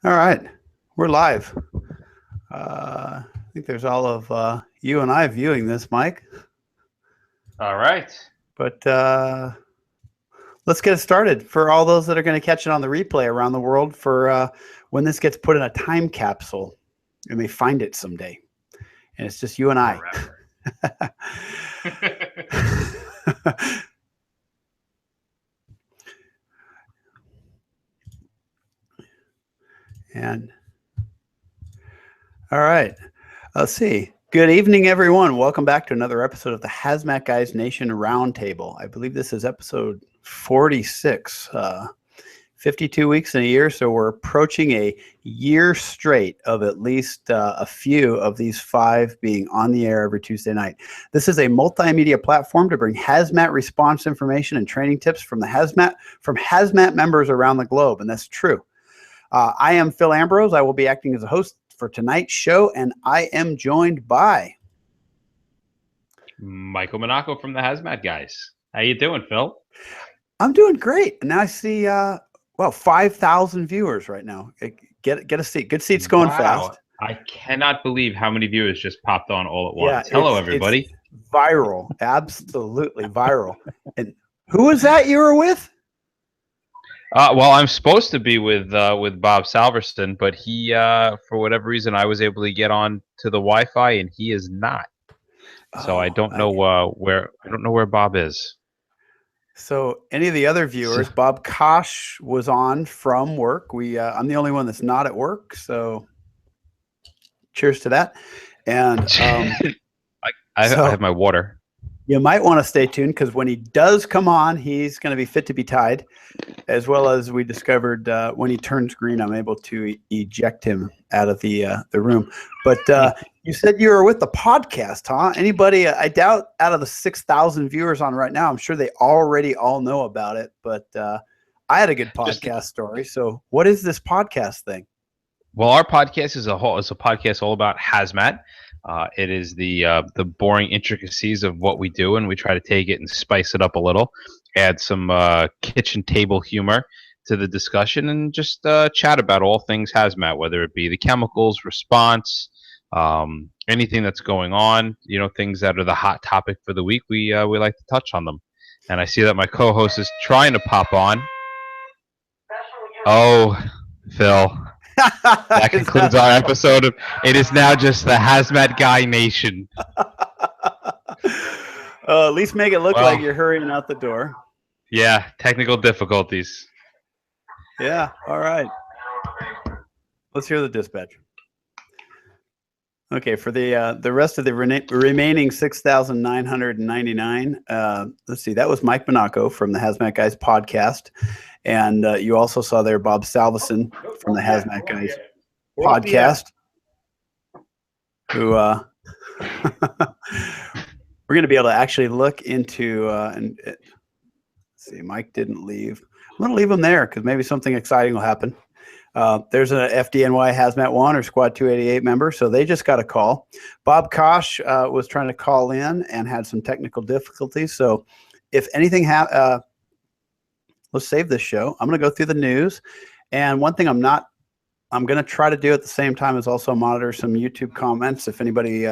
All right, we're live. I think there's all of you and I viewing this, Mike. All right. But let's get it started. For all those that are going to catch it on the replay around the world, for when this gets put in a time capsule and they find it someday, and it's just you and I. And all right, let's see. Good evening, everyone. Welcome back to another episode of the Hazmat Guys Nation Roundtable. I believe this is episode 46. 52 weeks in a year, so we're approaching a year straight of at least a few of these 5 being on the air every Tuesday night. This is a multimedia platform to bring hazmat response information and training tips from hazmat members around the globe, and that's true. I am Phil Ambrose. I will be acting as a host for tonight's show, and I am joined by Michael Monaco from the Hazmat Guys. How you doing, Phil? I'm doing great. And now I see 5,000 viewers right now. Get a seat. Good seats going fast. I cannot believe how many viewers just popped on all at once. Yeah, hello, everybody. It's viral. Absolutely viral. And who was that you were with? Well, I'm supposed to be with Bob Salverston, but he, for whatever reason, I was able to get on to the Wi-Fi, and he is not. So I don't know where Bob is. So any of the other viewers, Bob Kosh was on from work. I'm the only one that's not at work, so cheers to that. And I have my water. You might want to stay tuned because when he does come on, he's going to be fit to be tied, as well as we discovered when he turns green, I'm able to eject him out of the room. But you said you were with the podcast, huh? Anybody? I doubt out of the 6,000 viewers on right now, I'm sure they already all know about it. But I had a good podcast story. So what is this podcast thing? Well, our podcast is a podcast all about hazmat. It is the boring intricacies of what we do, and we try to take it and spice it up a little, add some kitchen table humor to the discussion, and just chat about all things hazmat, whether it be the chemicals, response, anything that's going on, things that are the hot topic for the week. We like to touch on them. And I see that my co-host is trying to pop on. Oh, Phil. That concludes our episode of It Is Now Just the Hazmat Guy Nation. At least make it look like you're hurrying out the door. Yeah, technical difficulties. Yeah, all right. Let's hear the dispatch. Okay, for the rest of the remaining 6,999, let's see, that was Mike Monaco from the Hazmat Guys podcast. And you also saw there Bob Salveson from the Hazmat Guys podcast, who we're going to be able to actually look into, and let's see, Mike didn't leave. I'm going to leave him there because maybe something exciting will happen. There's an FDNY Hazmat 1 or Squad 288 member, so they just got a call. Bob Kosh was trying to call in and had some technical difficulties. So if anything let's save this show. I'm going to go through the news. And one thing I'm going to try to do at the same time is also monitor some YouTube comments. If anybody,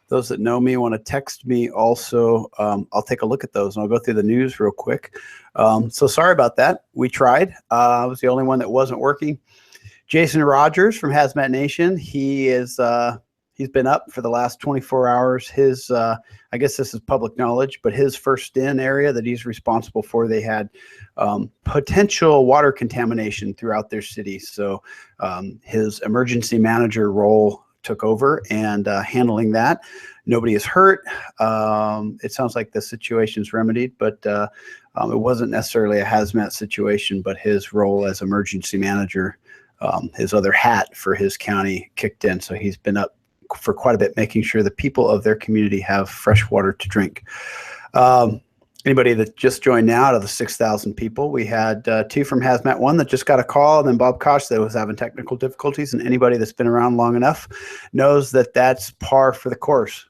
those that know me, want to text me also, I'll take a look at those and I'll go through the news real quick. So sorry about that. We tried. I was the only one that wasn't working. Jason Rogers from Hazmat Nation. He's been up for the last 24 hours. His, I guess this is public knowledge, but his first in area that he's responsible for, they had potential water contamination throughout their city. So his emergency manager role took over and handling that. Nobody is hurt. It sounds like the situation's remedied, but it wasn't necessarily a hazmat situation, but his role as emergency manager, his other hat for his county kicked in. So he's been up for quite a bit, making sure the people of their community have fresh water to drink. Anybody that just joined now, out of the 6,000 people, we had 2 from Hazmat 1 that just got a call, and then Bob Kosh that was having technical difficulties. And anybody that's been around long enough knows that that's par for the course.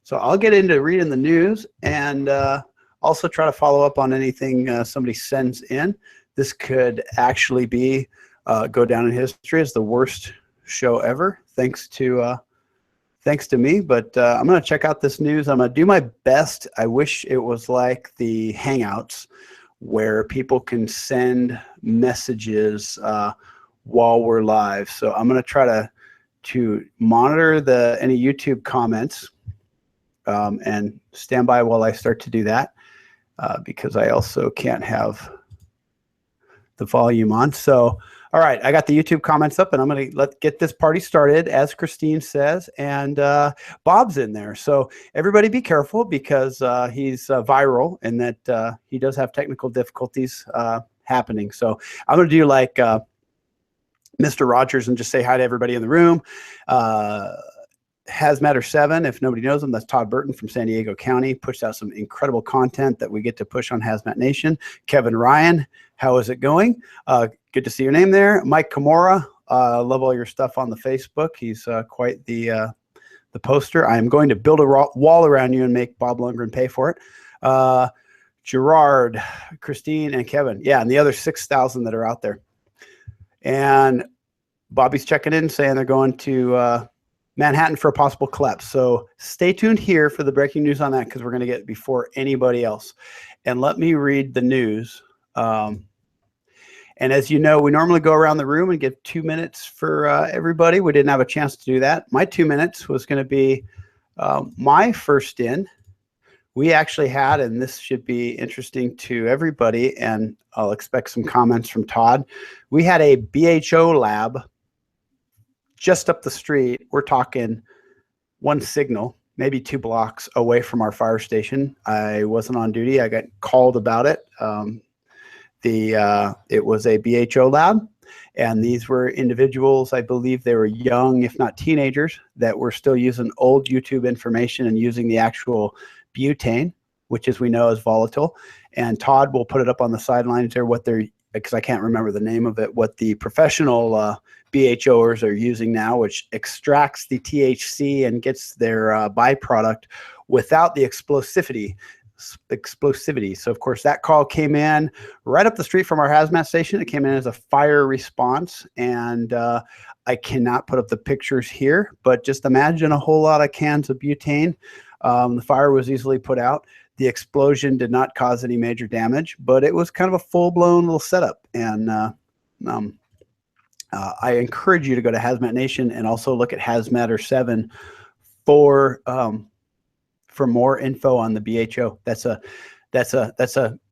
So I'll get into reading the news and also try to follow up on anything somebody sends in. This could actually be go down in history as the worst show ever, thanks to me. But I'm going to check out this news. I'm going to do my best. I wish it was like the Hangouts where people can send messages while we're live. So I'm going to try to monitor any YouTube comments and stand by while I start to do that because I also can't have the volume on. So, all right, I got the YouTube comments up, and I'm going to get this party started, as Christine says, and Bob's in there. So everybody be careful because he's viral and that he does have technical difficulties happening. So I'm going to do like Mr. Rogers and just say hi to everybody in the room. Hazmat 7, if nobody knows him, that's Todd Burton from San Diego County. Pushed out some incredible content that we get to push on Hazmat Nation. Kevin Ryan, how is it going? Good to see your name there. Mike Kimura, love all your stuff on the Facebook. He's quite the poster. I am going to build a wall around you and make Bob Lundgren pay for it. Gerard, Christine, and Kevin. Yeah, and the other 6,000 that are out there. And Bobby's checking in saying they're going to Manhattan for a possible collapse. So stay tuned here for the breaking news on that because we're going to get before anybody else. And let me read the news. And as you know, we normally go around the room and give 2 minutes for everybody. We didn't have a chance to do that. My 2 minutes was going to be my first in. We actually had, and this should be interesting to everybody, and I'll expect some comments from Todd. We had a BHO lab just up the street. We're talking one signal, maybe 2 blocks away from our fire station. I wasn't on duty. I got called about it. It was a BHO lab, and these were individuals, I believe they were young, if not teenagers, that were still using old YouTube information and using the actual butane, which as we know is volatile. And Todd will put it up on the sidelines there, because I can't remember the name of it, what the professional BHOers are using now, which extracts the THC and gets their byproduct without the explosivity. So of course that call came in right up the street from our hazmat station. It came in as a fire response, and I cannot put up the pictures here, but just imagine a whole lot of cans of butane. The fire was easily put out. The explosion did not cause any major damage, but it was kind of a full-blown little setup. And I encourage you to go to Hazmat Nation and also look at Hazmat 7 for more info on the BHO. That's going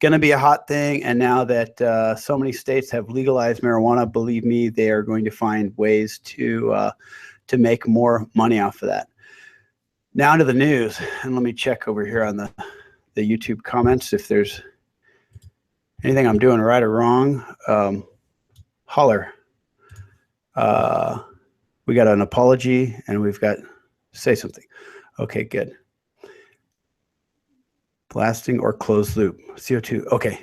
to be a hot thing. And now that so many states have legalized marijuana, believe me, they are going to find ways to make more money off of that. Now to the news, and let me check over here on the YouTube comments if there's anything I'm doing right or wrong. Holler. We got an apology, and we've got say something. Okay, good. Blasting or closed loop CO2. Okay,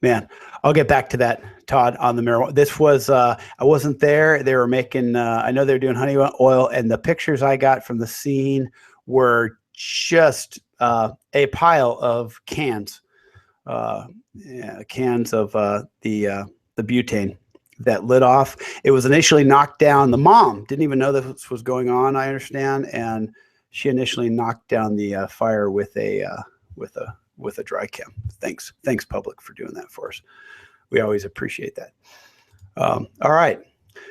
man, I'll get back to that, Todd, on the marijuana. This was I wasn't there. They were making. I know they were doing honey oil, and the pictures I got from the scene were just a pile of cans, cans of the butane that lit off. It was initially knocked down. The mom didn't even know this was going on, I understand, and she initially knocked down the fire with a dry chem. Thanks, public, for doing that for us. We always appreciate that. All right,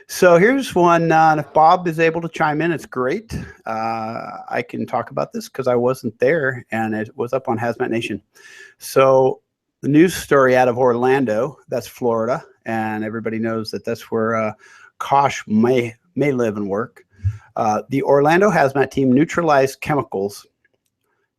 so here's one. If Bob is able to chime in, it's great. I can talk about this because I wasn't there, and it was up on Hazmat Nation. So the news story out of Orlando, that's Florida, and everybody knows that that's where Kosh may live and work. The Orlando Hazmat team neutralized chemicals.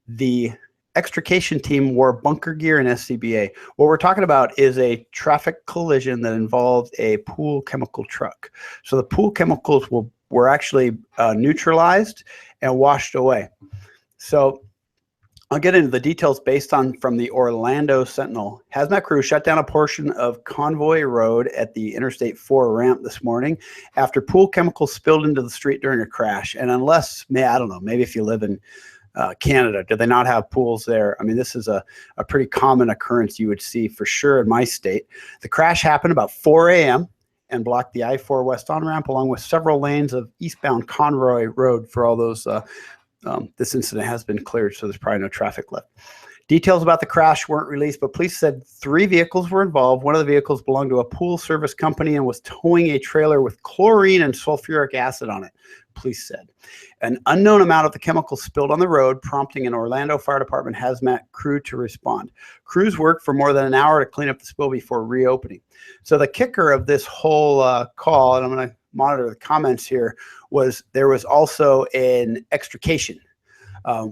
The extrication team wore bunker gear and SCBA. What we're talking about is a traffic collision that involved a pool chemical truck. So the pool chemicals were actually neutralized and washed away. So I'll get into the details based on from the Orlando Sentinel. Hazmat crew shut down a portion of Convoy Road at the Interstate 4 ramp this morning after pool chemicals spilled into the street during a crash. And unless, I don't know, maybe if you live in Canada, do they not have pools there? I mean, this is a pretty common occurrence you would see for sure in my state. The crash happened about 4 a.m. and blocked the I-4 west on-ramp along with several lanes of eastbound Conroy Road for all those. This incident has been cleared, so there's probably no traffic left. Details about the crash weren't released, but police said 3 vehicles were involved. One of the vehicles belonged to a pool service company and was towing a trailer with chlorine and sulfuric acid on it, police said. An unknown amount of the chemical spilled on the road, prompting an Orlando Fire Department hazmat crew to respond. Crews worked for more than an hour to clean up the spill before reopening. So the kicker of this whole call, and I'm going to monitor the comments here, was there was also an extrication.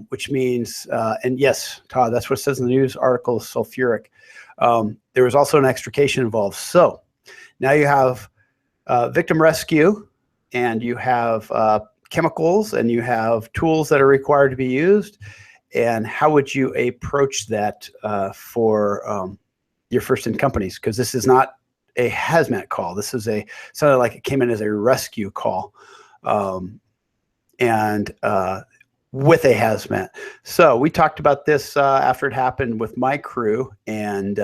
Which means, and yes, Todd, that's what it says in the news article, sulfuric. There was also an extrication involved. So now you have victim rescue, and you have chemicals, and you have tools that are required to be used. And how would you approach that for your first-in companies? Because this is not a hazmat call. This is sounded like it came in as a rescue call. With a hazmat. So we talked about this after it happened with my crew, and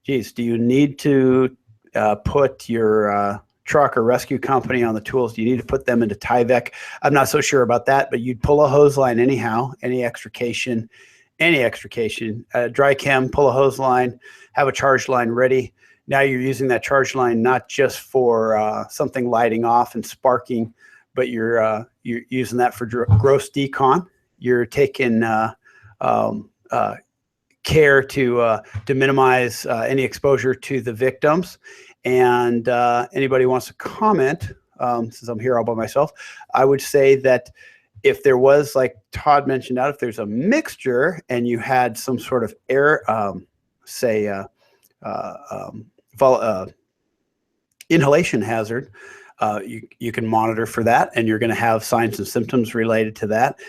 geez, do you need to put your truck or rescue company on the tools? Do you need to put them into Tyvek? I'm not so sure about that, but you'd pull a hose line anyhow, any extrication, dry chem, pull a hose line, have a charge line ready. Now you're using that charge line not just for something lighting off and sparking, but you're using that for gross decon. You're taking care to minimize any exposure to the victims. And anybody wants to comment, since I'm here all by myself, I would say that if there was, like Todd mentioned out, if there's a mixture and you had some sort of air, inhalation hazard, you can monitor for that, and you're going to have signs and symptoms related to that.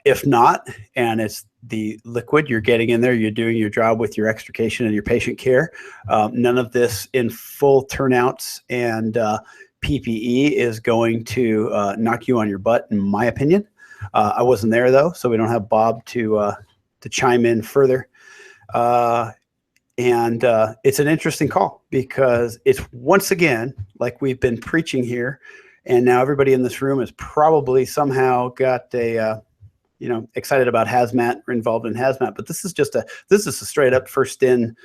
If not, and it's the liquid you're getting in there, you're doing your job with your extrication and your patient care. None of this in full turnouts and PPE is going to knock you on your butt, in my opinion. I wasn't there though, so we don't have Bob to chime in further. And it's an interesting call because it's, once again, like we've been preaching here, and now everybody in this room has probably somehow got a, excited about hazmat or involved in hazmat. But this is a straight up first in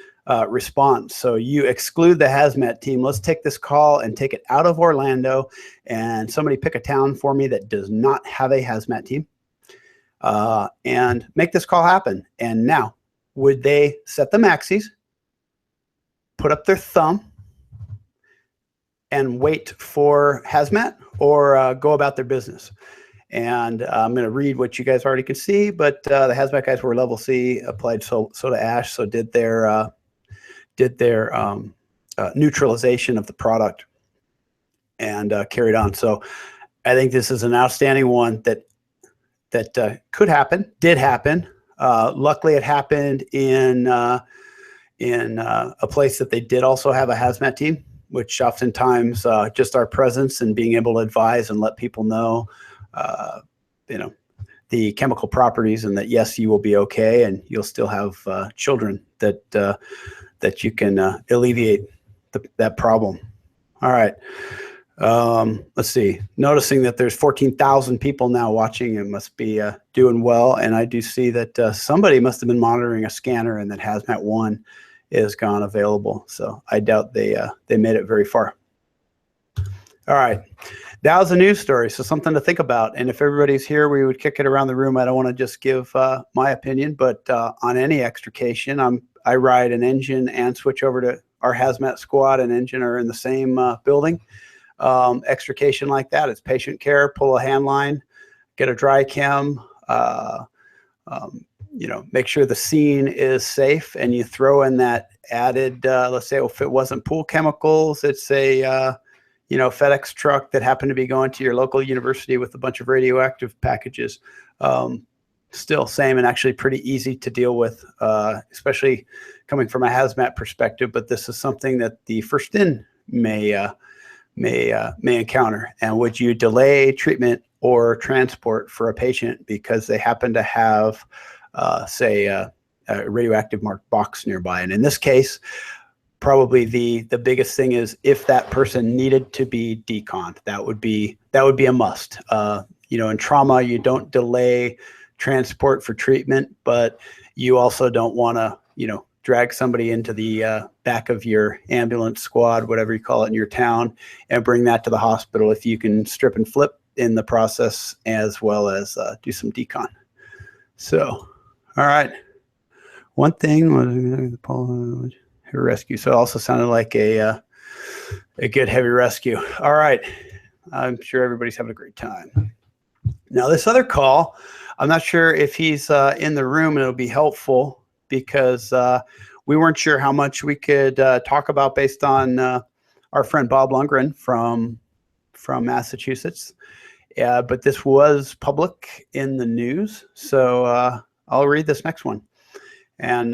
response. So you exclude the hazmat team. Let's take this call and take it out of Orlando, and somebody pick a town for me that does not have a hazmat team, and make this call happen. And now, would they set the maxis, put up their thumb, and wait for hazmat, or go about their business? And I'm going to read what you guys already can see, but the hazmat guys were level C, applied soda ash, so did their neutralization of the product, and carried on. So I think this is an outstanding one that could happen, did happen. Luckily, it happened in a place that they did also have a hazmat team, which oftentimes just our presence and being able to advise and let people know, the chemical properties, and that yes, you will be okay, and you'll still have children that you can alleviate that problem. All right. Let's see. Noticing that there's 14,000 people now watching, it must be doing well. And I do see that somebody must have been monitoring a scanner, and that Hazmat 1 is gone available. So I doubt they made it very far. All right. That was a news story, so something to think about. And if everybody's here, we would kick it around the room. I don't want to just give my opinion, but on any extrication, I ride an engine and switch over to our Hazmat squad and engine are in the same building. Extrication like that, it's patient care, pull a hand line, get a dry chem, make sure the scene is safe, and you throw in that added, let's say if it wasn't pool chemicals, it's a, FedEx truck that happened to be going to your local university with a bunch of radioactive packages. Still same, and actually pretty easy to deal with, especially coming from a hazmat perspective, but this is something that the first in may encounter. And would you delay treatment or transport for a patient because they happen to have, say, a radioactive marked box nearby? And in this case, probably the biggest thing is if that person needed to be deconned, that would be a must. In trauma, you don't delay transport for treatment, but you also don't want to, drag somebody into the back of your ambulance squad, whatever you call it in your town, and bring that to the hospital if you can strip and flip in the process, as well as do some decon. So, all right. One thing was heavy rescue. So it also sounded like a good heavy rescue. All right. I'm sure everybody's having a great time. Now, this other call, I'm not sure if he's in the room, and it'll be helpful because we weren't sure how much we could talk about based on our friend Bob Lundgren from Massachusetts. But this was public in the news, so I'll read this next one. And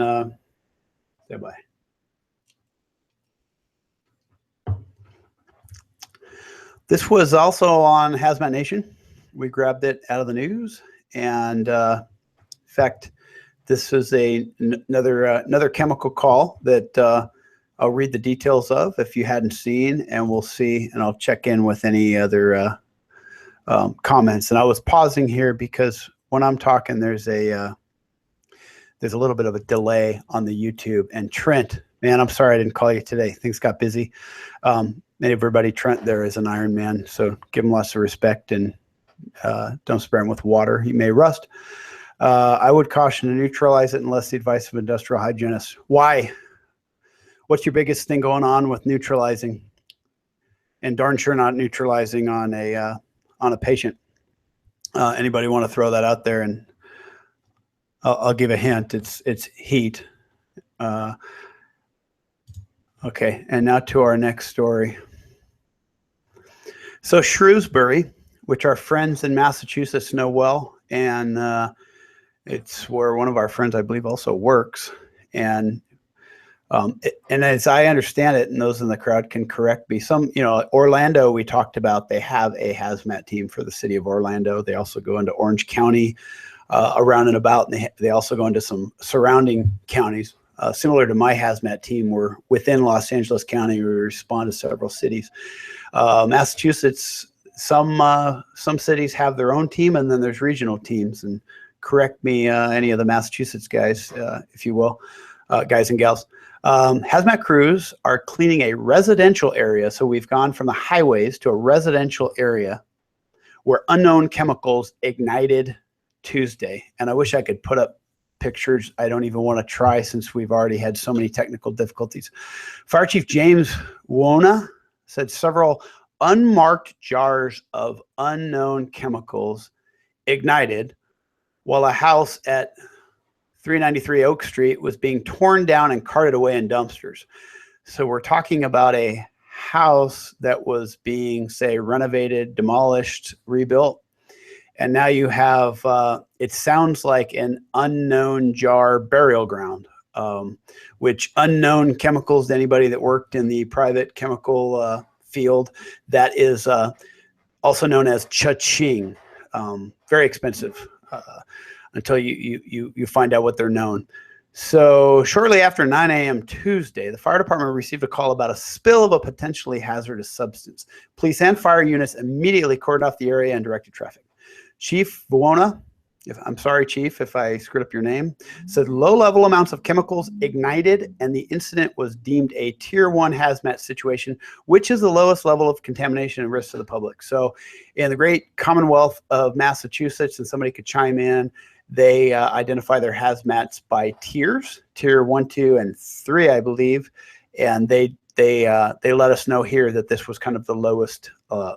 say bye. This was also on Hazmat Nation. We grabbed it out of the news, and in fact, this is another chemical call that I'll read the details of if you hadn't seen, and we'll see, and I'll check in with any other comments. And I was pausing here because when I'm talking, there's a little bit of a delay on the YouTube. And Trent, man, I'm sorry I didn't call you today. Things got busy. Everybody, Trent there is an Iron Man, so give him lots of respect, and don't spray him with water. He may rust. I would caution to neutralize it unless the advice of industrial hygienists. Why? What's your biggest thing going on with neutralizing? And darn sure not neutralizing on a patient. Anybody want to throw that out there? And I'll give a hint. It's heat. Okay, and now to our next story. So Shrewsbury, which our friends in Massachusetts know well, and it's where one of our friends, I believe, also works. And as I understand it, and those in the crowd can correct me, Orlando, we talked about, they have a hazmat team for the city of Orlando. They also go into Orange County, around and about, and they also go into some surrounding counties. Similar to my hazmat team, we're within Los Angeles County. We respond to several cities. Massachusetts, some cities have their own team, and then there's regional teams. And correct me, any of the Massachusetts guys, if you will, guys and gals. Hazmat crews are cleaning a residential area. So we've gone from the highways to a residential area where unknown chemicals ignited Tuesday. And I wish I could put up pictures. I don't even want to try since we've already had so many technical difficulties. Fire Chief James Wona said several unmarked jars of unknown chemicals ignited while a house at 393 Oak Street was being torn down and carted away in dumpsters. So we're talking about a house that was being, say, renovated, demolished, rebuilt. And now you have, it sounds like an unknown jar burial ground, which unknown chemicals to anybody that worked in the private chemical field, that is also known as cha-ching. Very expensive until you find out what they're known. So shortly after 9 a.m. Tuesday, the fire department received a call about a spill of a potentially hazardous substance. Police and fire units immediately cordoned off the area and directed traffic. Chief Wona, I'm sorry, Chief, if I screwed up your name, said low-level amounts of chemicals ignited, and the incident was deemed a Tier 1 hazmat situation, which is the lowest level of contamination and risk to the public. So in the great Commonwealth of Massachusetts, and somebody could chime in, they identify their hazmats by tiers, Tier 1, 2, and 3, I believe, and they let us know here that this was kind of the lowest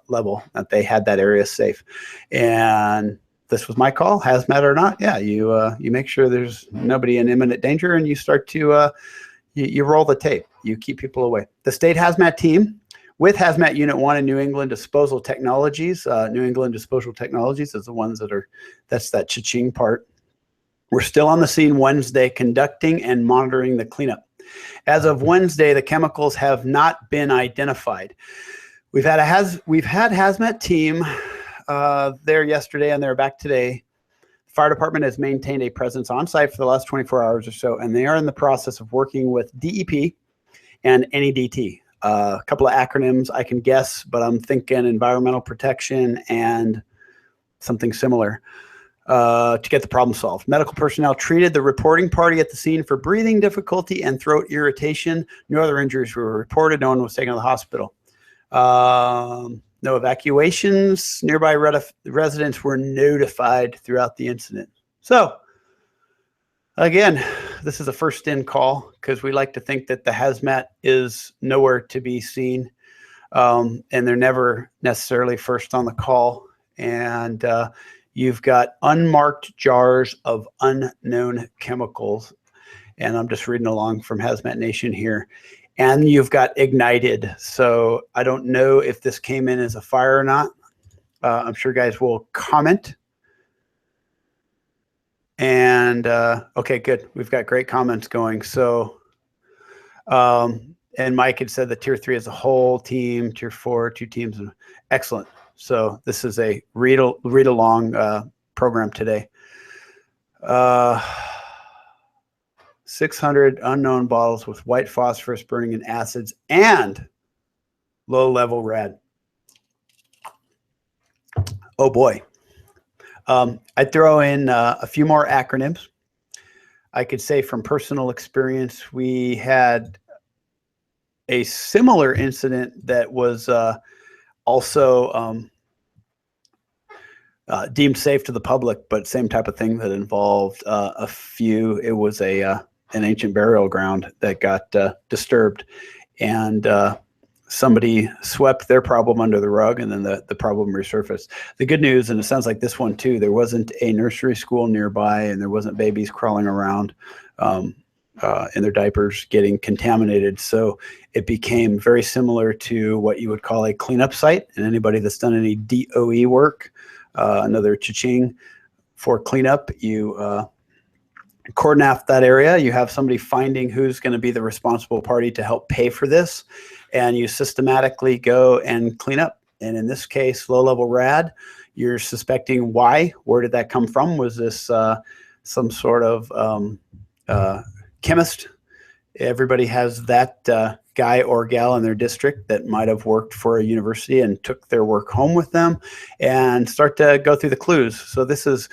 level, that they had that area safe. And this was my call, hazmat or not. Yeah, you make sure there's nobody in imminent danger, and you start to you roll the tape. You keep people away. The state hazmat team with Hazmat Unit 1 and New England Disposal Technologies. New England Disposal Technologies is the ones that's that cha-ching part. We're still on the scene Wednesday, conducting and monitoring the cleanup. As of Wednesday, the chemicals have not been identified. We've had hazmat team there yesterday, and they're back today. The fire department has maintained a presence on site for the last 24 hours or so, and they are in the process of working with DEP and NEDT. A couple of acronyms I can guess, but I'm thinking environmental protection and something similar to get the problem solved. Medical personnel treated the reporting party at the scene for breathing difficulty and throat irritation. No other injuries were reported. No one was taken to the hospital. No evacuations. Nearby residents were notified throughout the incident. So, again, this is a first in call because we like to think that the hazmat is nowhere to be seen, and they're never necessarily first on the call. And you've got unmarked jars of unknown chemicals, and I'm just reading along from Hazmat Nation here. And you've got ignited. So I don't know if this came in as a fire or not. I'm sure guys will comment. And okay, good. We've got great comments going. So, and Mike had said that tier 3 is a whole team, tier 4, 2 teams. Excellent. So this is a read along program today. 600 unknown bottles with white phosphorus burning in acids and low-level rad. Oh boy. I'd throw in a few more acronyms. I could say from personal experience, we had a similar incident that was also deemed safe to the public, but same type of thing that involved a few. It was an ancient burial ground that got disturbed, and somebody swept their problem under the rug, and then the problem resurfaced. The good news, and it sounds like this one too, there wasn't a nursery school nearby, and there wasn't babies crawling around in their diapers getting contaminated. So it became very similar to what you would call a cleanup site. And anybody that's done any DOE work, another cha-ching for cleanup, you cordon off that area. You have somebody finding who's going to be the responsible party to help pay for this, and you systematically go and clean up. And in this case, low-level rad, you're suspecting why. Where did that come from? Was this some sort of chemist? Everybody has that guy or gal in their district that might have worked for a university and took their work home with them, and start to go through the clues. So this is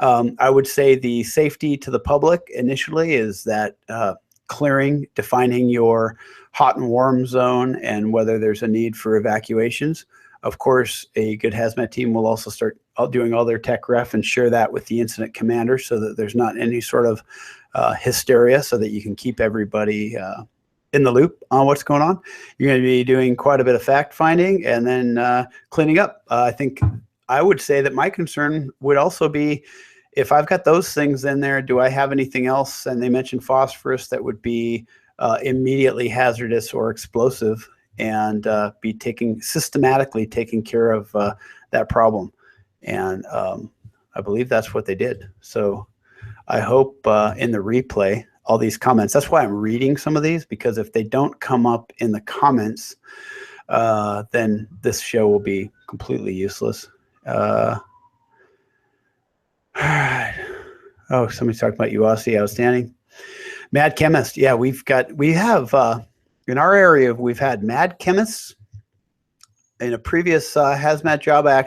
I would say the safety to the public initially is that clearing, defining your hot and warm zone, and whether there's a need for evacuations. Of course, a good hazmat team will also start doing all their tech ref and share that with the incident commander so that there's not any sort of hysteria, so that you can keep everybody in the loop on what's going on. You're going to be doing quite a bit of fact finding and then cleaning up. I think I would say that my concern would also be, if I've got those things in there, do I have anything else? And they mentioned phosphorus that would be immediately hazardous or explosive, and be systematically taking care of that problem. And I believe that's what they did. So I hope in the replay, all these comments, that's why I'm reading some of these, because if they don't come up in the comments, then this show will be completely useless. All right. Oh, somebody's talking about UASI, outstanding. Mad chemist. Yeah, we have in our area, we've had mad chemists. In a previous hazmat job, I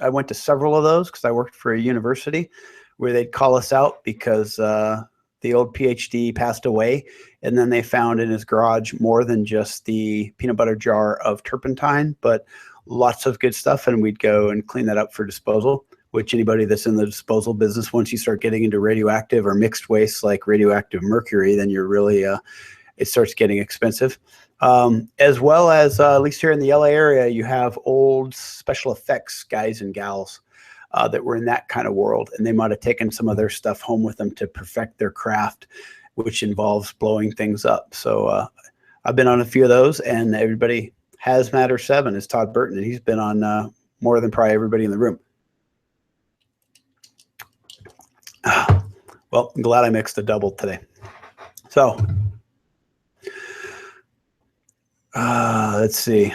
went to several of those because I worked for a university where they'd call us out because the old PhD passed away, and then they found in his garage more than just the peanut butter jar of turpentine, but lots of good stuff, and we'd go and clean that up for disposal, which anybody that's in the disposal business, once you start getting into radioactive or mixed wastes like radioactive mercury, then you're really, it starts getting expensive. As well as, at least here in the LA area, you have old special effects guys and gals that were in that kind of world, and they might have taken some of their stuff home with them to perfect their craft, which involves blowing things up. So I've been on a few of those, and everybody, Hazmat or 7 is Todd Burton, and he's been on more than probably everybody in the room. Well, I'm glad I mixed a double today. So let's see.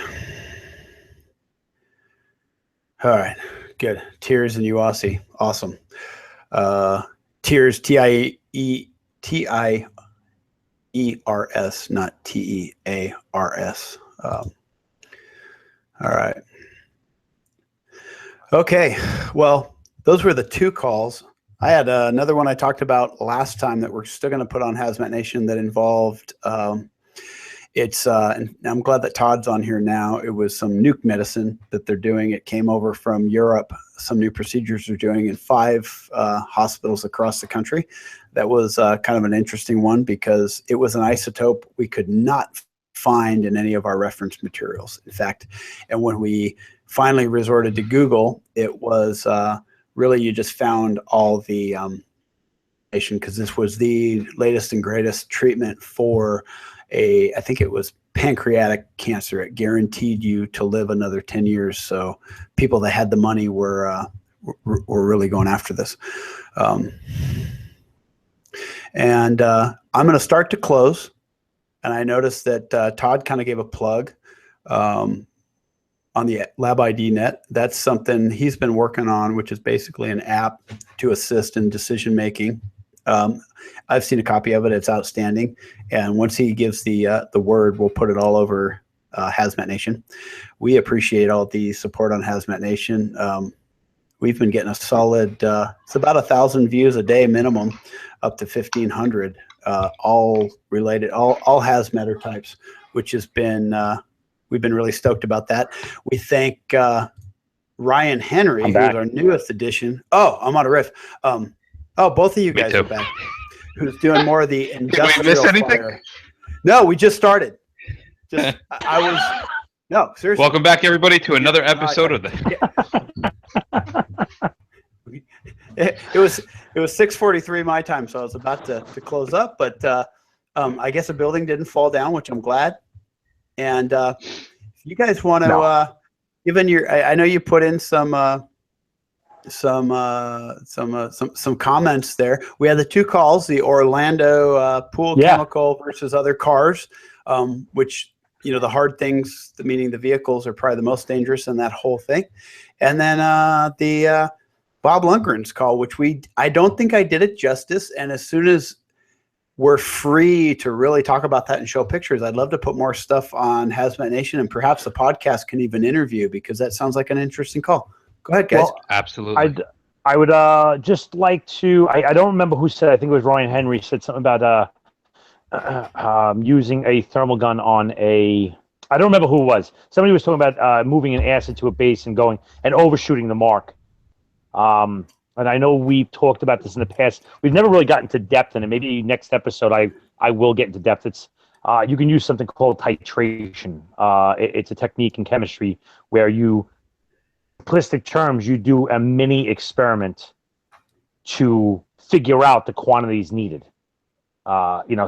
All right, good. Tiers and UASI, awesome. Tiers, TIERS E-R-S, not T-E-A-R-S. All right. Okay. Well, those were the 2 calls. I had another one I talked about last time that we're still going to put on Hazmat Nation that involved, and I'm glad that Todd's on here now. It was some nuke medicine that they're doing. It came over from Europe. Some new procedures they're doing in 5 hospitals across the country. That was kind of an interesting one because it was an isotope we could not find in any of our reference materials. In fact, and when we finally resorted to Google, it was really you just found all the because this was the latest and greatest treatment for I think it was pancreatic cancer. It guaranteed you to live another 10 years. So people that had the money were really going after this. And I'm going to start to close. And I noticed that Todd kind of gave a plug on the LabID.net. That's something he's been working on, which is basically an app to assist in decision making. I've seen a copy of it. It's outstanding. And once he gives the word, we'll put it all over Hazmat Nation. We appreciate all the support on Hazmat Nation. We've been getting a solid, it's about 1,000 views a day minimum, up to 1,500, all related, all hazmatter types, which has been, we've been really stoked about that. We thank Ryan Henry, who's our newest addition. Oh, I'm on a riff. Oh, both of you guys are back. Who's doing more of the industrial Did we miss anything? fire. No, we just started. I was, no, seriously. Welcome back, everybody, to another episode of the... It was 6:43 my time, so I was about to close up, but I guess a building didn't fall down, which I'm glad. And if you guys want to, given your, I know you put in some comments there. We had the 2 calls, the Orlando pool chemical versus other cars, which, you know, the hard things, meaning the vehicles, are probably the most dangerous in that whole thing. And then the Bob Lundgren's call, which I don't think I did it justice. And as soon as we're free to really talk about that and show pictures, I'd love to put more stuff on Hazmat Nation, and perhaps the podcast can even interview, because that sounds like an interesting call. Go ahead, guys. Well, absolutely. I would just like to, I don't remember who said, I think it was Ryan Henry, said something about using a thermal gun on I don't remember who it was. Somebody was talking about moving an acid to a base and going and overshooting the mark. And I know we've talked about this in the past. We've never really gotten to depth in it. Maybe next episode I will get into depth. It's you can use something called titration. It's a technique in chemistry where you, simplistic terms, you do a mini experiment to figure out the quantities needed. So you know,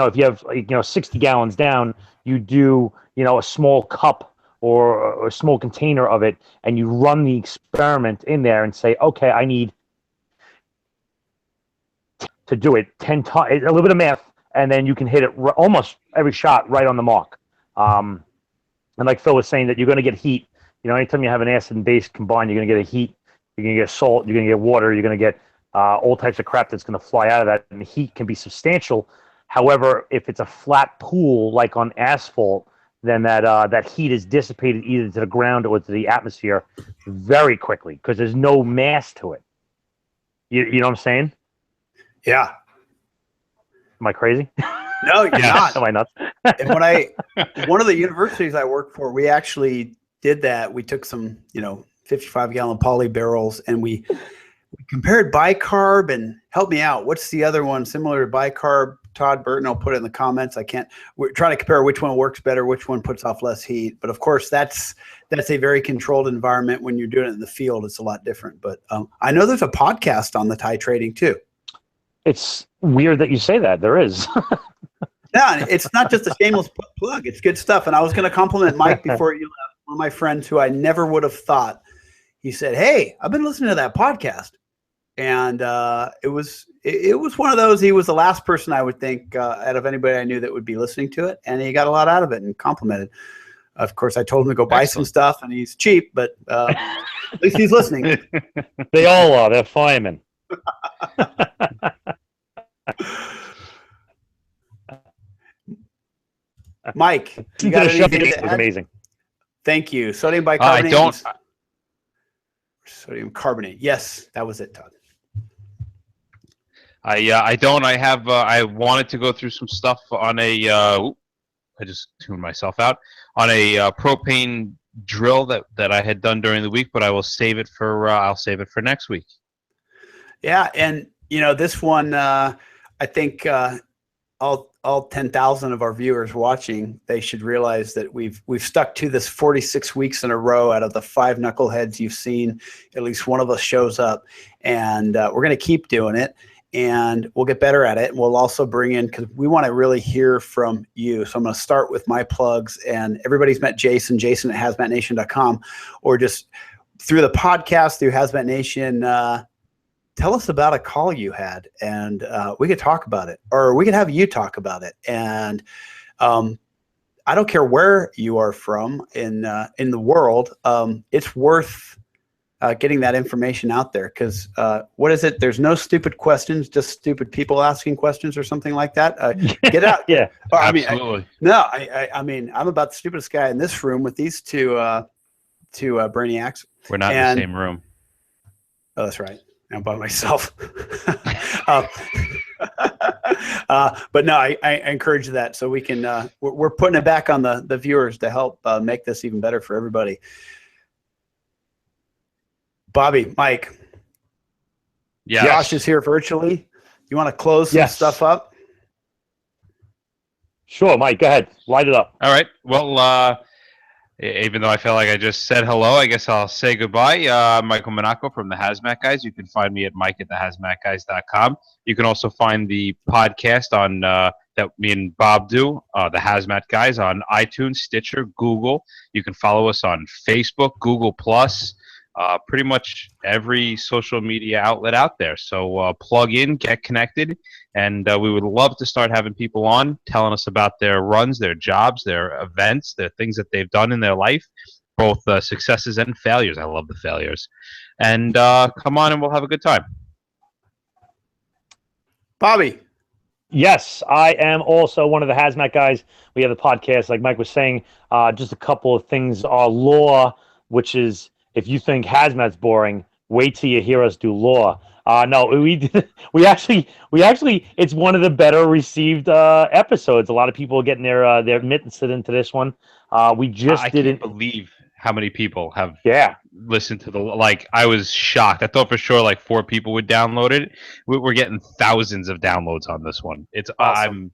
if you have 60 gallons down, you do, a small cup or a small container of it, and you run the experiment in there and say, okay, I need to do it 10 times, a little bit of math, and then you can hit it almost every shot right on the mark. And like Phil was saying, that you're going to get heat. Anytime you have an acid and base combined, you're going to get a heat, you're going to get salt, you're going to get water, you're going to get all types of crap that's going to fly out of that, and the heat can be substantial. However, if it's a flat pool like on asphalt, then that heat is dissipated either to the ground or to the atmosphere very quickly, because there's no mass to it. You know what I'm saying? Yeah. Am I crazy? No, you're not. Am I nuts? And one of the universities I worked for, we actually did that. We took some, 55-gallon poly barrels, and we compared bicarb and help me out. What's the other one similar to bicarb? Todd Burton, I'll put it in the comments. We're trying to compare which one works better, which one puts off less heat. But of course, that's a very controlled environment. When you're doing it in the field, it's a lot different. But I know there's a podcast on the titrating too. It's weird that you say that. There is. Yeah, it's not just a shameless plug. It's good stuff. And I was going to compliment Mike before you left. One of my friends who I never would have thought. He said, "Hey, I've been listening to that podcast." And it was one of those. He was the last person I would think out of anybody I knew that would be listening to it, and he got a lot out of it and complimented. Of course, I told him to go buy some stuff, and he's cheap, but at least he's listening. They all are. They're firemen. Mike, you To got the show, anything it to was add? amazing. Thank you. Sodium I bicarbonate. don't. Sodium carbonate. Yes, that was it, Todd. I don't. I have. I wanted to go through some stuff on a. I just tuned myself out on a propane drill that I had done during the week, but I will save it for. I'll save it for next week. Yeah, and this one, I think all 10,000 of our viewers watching, they should realize that we've stuck to this 46 weeks in a row. Out of the 5 knuckleheads you've seen, at least one of us shows up, and we're going to keep doing it. And we'll get better at it. And we'll also bring in, because we want to really hear from you. So I'm going to start with my plugs. And everybody's met Jason at hazmatnation.com, or just through the podcast, through Hazmat Nation. Tell us about a call you had, and we could talk about it, or we could have you talk about it. And I don't care where you are from in the world. It's worth getting that information out there, because what is it? There's no stupid questions, just stupid people asking questions, or something like that. Get out. Yeah, absolutely. I mean, I'm about the stupidest guy in this room with these two brainiacs. We're not in the same room. Oh, that's right. I'm by myself. But no, I encourage that, so we can. We're putting it back on the viewers to help make this even better for everybody. Bobby, Mike, yes. Josh is here virtually. You want to close some stuff up? Sure, Mike, go ahead. Light it up. All right. Well, even though I feel like I just said hello, I guess I'll say goodbye. Michael Monaco from the Hazmat Guys. You can find me at mike@thehazmatguys.com. You can also find the podcast on that me and Bob do, the Hazmat Guys, on iTunes, Stitcher, Google. You can follow us on Facebook, Google+, pretty much every social media outlet out there. So plug in, get connected, and we would love to start having people on telling us about their runs, their jobs, their events, their things that they've done in their life, both successes and failures. I love the failures. And come on and we'll have a good time. Bobby. Yes, I am also one of the Hazmat Guys. We have the podcast, like Mike was saying, just a couple of things. Our law, which is, if you think Hazmat's boring, wait till you hear us do law. No, we actually, it's one of the better received episodes. A lot of people are getting their mittens into this one. We just I didn't can't believe how many people have listened to I was shocked. I thought for sure 4 people would download it. We're getting thousands of downloads on this one. It's awesome.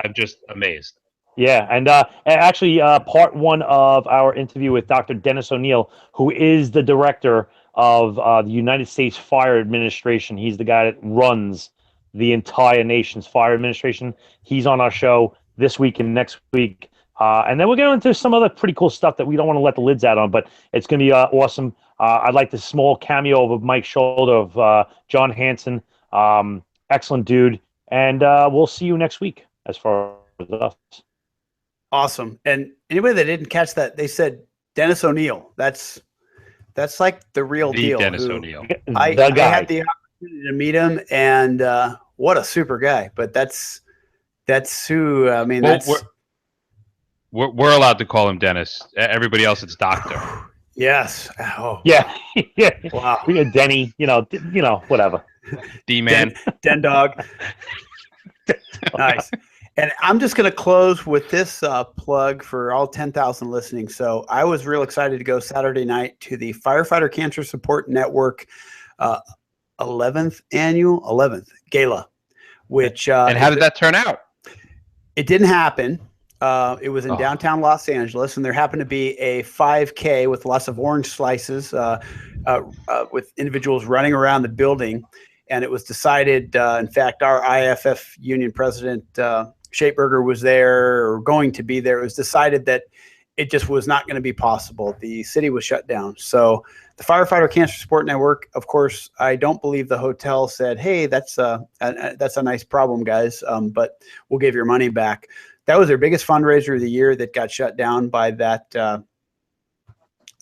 I'm just amazed. Yeah, and actually, part 1 of our interview with Dr. Dennis O'Neill, who is the director of the United States Fire Administration. He's the guy that runs the entire nation's fire administration. He's on our show this week and next week. And then we're going into some other pretty cool stuff that we don't want to let the lids out on, but it's going to be awesome. I'd like the small cameo of Mike's shoulder of John Hansen. Excellent dude. And we'll see you next week as far as us. Awesome. And anybody that didn't catch that, they said Dennis O'Neill. That's like the real deal. Dennis O'Neill. I had the opportunity to meet him, and what a super guy. But that's who. I mean, We're allowed to call him Dennis. Everybody else, it's Doctor. Yes. Oh. Yeah. Yeah. Wow. We got Denny. Whatever. D-man. Den dog. Nice. And I'm just going to close with this plug for all 10,000 listening. So I was real excited to go Saturday night to the Firefighter Cancer Support Network 11th gala, which and how did that turn out? It didn't happen. It was in downtown Los Angeles, and there happened to be a 5K with lots of orange slices with individuals running around the building. And it was decided, in fact, our IFF union president, Shapeberger, was there, or going to be there. It was decided that it just was not going to be possible. The city was shut down. So the Firefighter Cancer Support Network, of course, I don't believe the hotel said, hey, that's a nice problem, guys, but we'll give your money back. That was their biggest fundraiser of the year that got shut down by that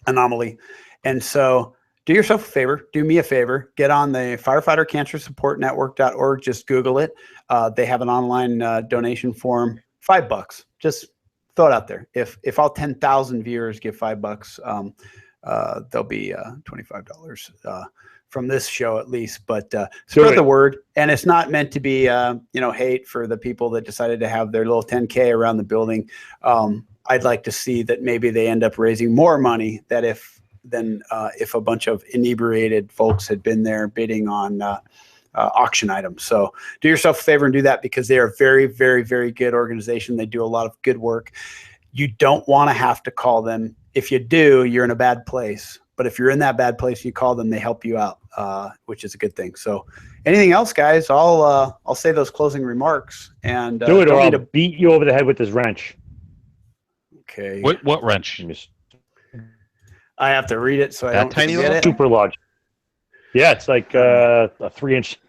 anomaly. And so do yourself a favor, do me a favor, get on the Firefighter Cancer Support Network.org, just Google it. They have an online donation form, $5, just throw it out there. If all 10,000 viewers give $5, there'll be $25 from this show at least. But spread the word, and it's not meant to be hate for the people that decided to have their little 10K around the building. I'd like to see that maybe they end up raising more money if a bunch of inebriated folks had been there bidding on auction items. So do yourself a favor and do that, because they are a very, very, very good organization. They do a lot of good work. You don't want to have to call them. If you do, you're in a bad place. But if you're in that bad place, you call them, they help you out, which is a good thing. So anything else, guys? I'll say those closing remarks and do it, or I'll beat you over the head with this wrench. Okay. What wrench? I have to read it so I don't forget it. Super large. Yeah, it's like a 3-inch.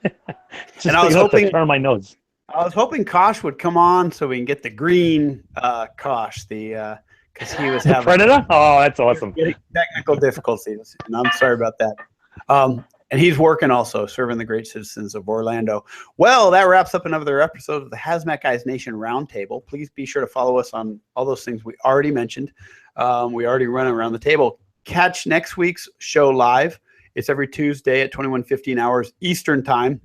And I was hoping turn my nose. I was hoping Kosh would come on so we can get the green Kosh, because he was having Predator. Oh, that's awesome. Technical difficulties, and I'm sorry about that. And he's working also, serving the great citizens of Orlando. Well, that wraps up another episode of the Hazmat Guys Nation Roundtable. Please be sure to follow us on all those things we already mentioned. We already run around the table. Catch next week's show live. It's every Tuesday at 21:15 hours Eastern time.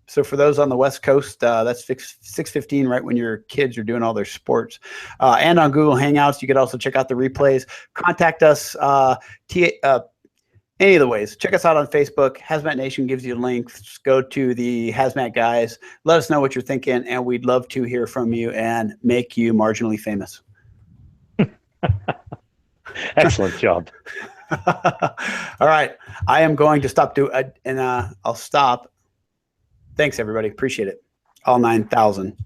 So for those on the West Coast, that's 6:15, right when your kids are doing all their sports. And on Google Hangouts, you could also check out the replays. Contact us any of the ways. Check us out on Facebook. Hazmat Nation gives you links. Go to the Hazmat Guys. Let us know what you're thinking, and we'd love to hear from you and make you marginally famous. Excellent job. All right. I am going to stop and I'll stop. Thanks, everybody. Appreciate it. All 9,000.